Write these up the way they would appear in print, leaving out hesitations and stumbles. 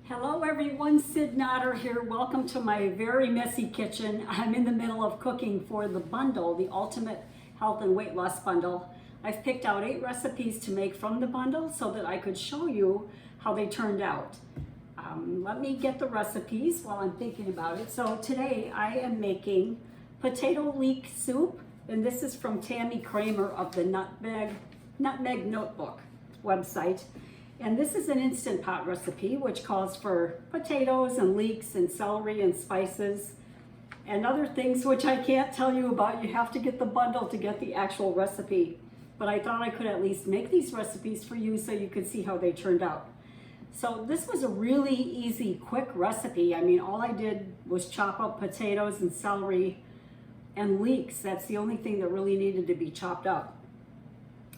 Hello everyone, Sid Notter here. Welcome to my very messy kitchen. I'm in the middle of cooking for the bundle, the Ultimate Health and Weight Loss Bundle. I've picked out 8 recipes to make from the bundle so that I could show you how they turned out. Let me get the recipes while I'm thinking about it. So today I am making potato leek soup, and this is from Tammy Kramer of the Nutmeg Notebook website. And this is an Instant Pot recipe, which calls for potatoes and leeks and celery and spices and other things which I can't tell you about. You have to get the bundle to get the actual recipe. But I thought I could at least make these recipes for you so you could see how they turned out. So this was a really easy, quick recipe. I mean, all I did was chop up potatoes and celery and leeks. That's the only thing that really needed to be chopped up.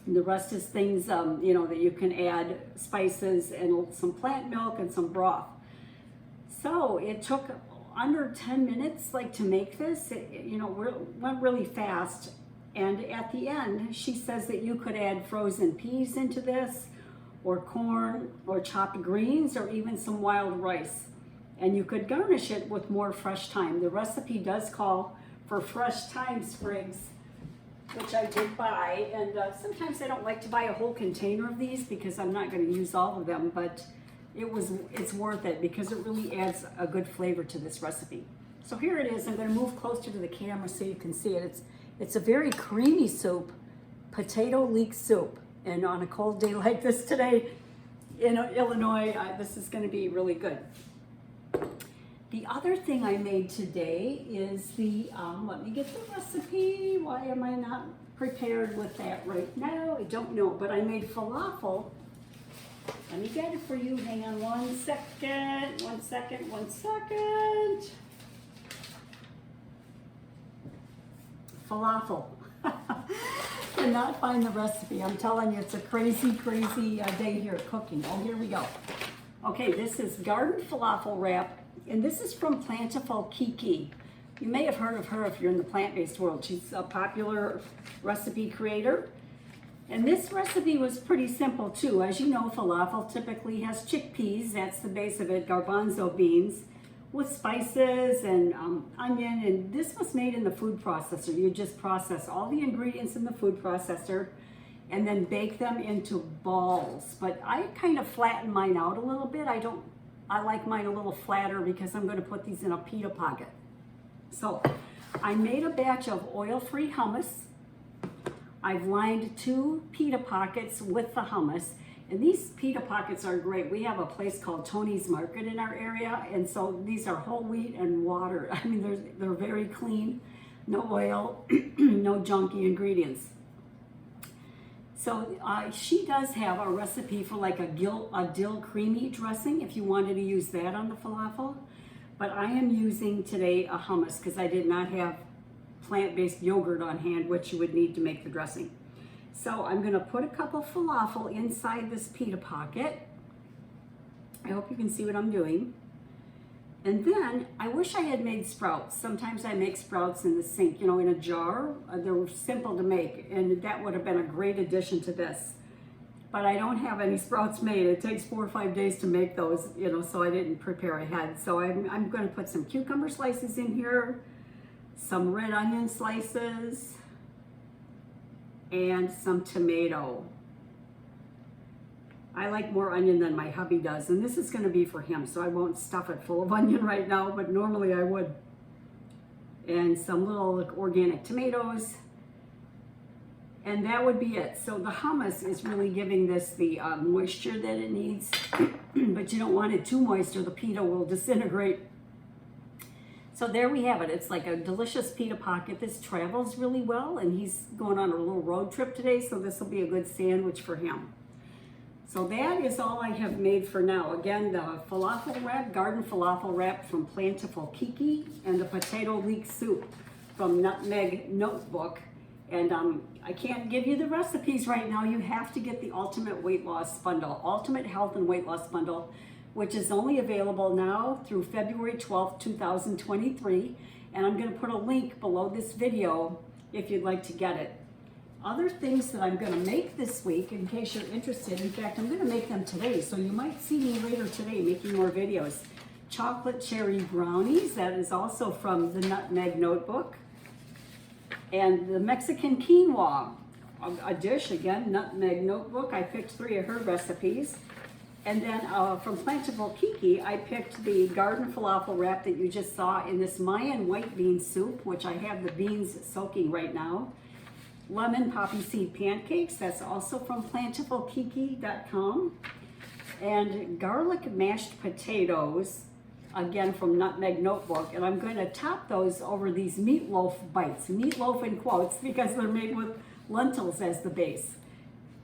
And the rest is things, that you can add spices and some plant milk and some broth. So it took under 10 minutes, to make this. It went really fast. And at the end, she says that you could add frozen peas into this, or corn, or chopped greens, or even some wild rice. And you could garnish it with more fresh thyme. The recipe does call for fresh thyme sprigs, which I did buy, and sometimes I don't like to buy a whole container of these because I'm not going to use all of them, but it's worth it because it really adds a good flavor to this recipe. So here it is. I'm going to move closer to the camera so you can see it. It's a very creamy soup, potato leek soup, and on a cold day like this today in Illinois, this is going to be really good. The other thing I made today is let me get the recipe. Why am I not prepared with that right now? I don't know, but I made falafel. Let me get it for you. Hang on one second. Falafel. Cannot find the recipe. I'm telling you, it's a crazy day here cooking. Oh, here we go. Okay, this is garden falafel wrap. And this is from Plentiful Kiki. You may have heard of her if you're in the plant-based world. She's a popular recipe creator. And this recipe was pretty simple too. As you know, falafel typically has chickpeas, that's the base of it, garbanzo beans, with spices and onion. And this was made in the food processor. You just process all the ingredients in the food processor and then bake them into balls. But I kind of flatten mine out a little bit. I like mine a little flatter because I'm going to put these in a pita pocket. So I made a batch of oil-free hummus. I've lined 2 pita pockets with the hummus. And these pita pockets are great. We have a place called Tony's Market in our area. And so these are whole wheat and water. I mean, they're very clean, no oil, no junky ingredients. So she does have a recipe for a dill creamy dressing if you wanted to use that on the falafel. But I am using today a hummus because I did not have plant-based yogurt on hand, which you would need to make the dressing. So I'm going to put a cup of falafel inside this pita pocket. I hope you can see what I'm doing. And then I wish I had made sprouts. Sometimes I make sprouts in the sink, in a jar. They're simple to make, and that would have been a great addition to this. But I don't have any sprouts made. It takes 4 or 5 days to make those, so I didn't prepare ahead. So I'm going to put some cucumber slices in here, some red onion slices, and some tomato. I like more onion than my hubby does, and this is going to be for him, so I won't stuff it full of onion right now, but normally I would. And some little organic tomatoes, and that would be it. So the hummus is really giving this the moisture that it needs, but you don't want it too moist or the pita will disintegrate. So there we have it. It's like a delicious pita pocket. This travels really well, and he's going on a little road trip today, so this will be a good sandwich for him. So that is all I have made for now. Again, the falafel wrap, garden falafel wrap from Plentiful Kiki, and the potato leek soup from Nutmeg Notebook. And I can't give you the recipes right now. You have to get the Ultimate Weight Loss Bundle, Ultimate Health and Weight Loss Bundle, which is only available now through February 12th, 2023. And I'm going to put a link below this video if you'd like to get it. Other things that I'm going to make this week, in case you're interested, in fact, I'm going to make them today, so you might see me later today making more videos. Chocolate cherry brownies, that is also from the Nutmeg Notebook. And the Mexican quinoa, a dish, again, Nutmeg Notebook. I picked 3 of her recipes. And then from Plentiful Kiki, I picked the garden falafel wrap that you just saw in this Mayan white bean soup, which I have the beans soaking right now. Lemon poppy seed pancakes, that's also from plentifulkiki.com. And garlic mashed potatoes, again from Nutmeg Notebook. And I'm going to top those over these meatloaf bites, meatloaf in quotes, because they're made with lentils as the base.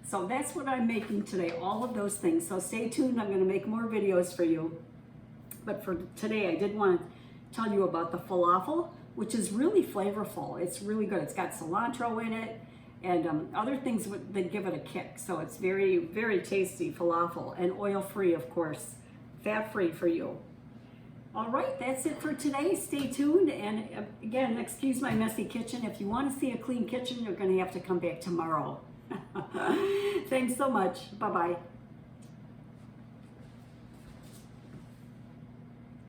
So that's what I'm making today, all of those things. So stay tuned, I'm going to make more videos for you. But for today, I did want to tell you about the falafel, which is really flavorful. It's really good. It's got cilantro in it and other things that give it a kick. So it's very, very tasty falafel, and oil-free, of course, fat-free for you. All right, that's it for today. Stay tuned. And again, excuse my messy kitchen. If you want to see a clean kitchen, you're going to have to come back tomorrow. Thanks so much. Bye-bye.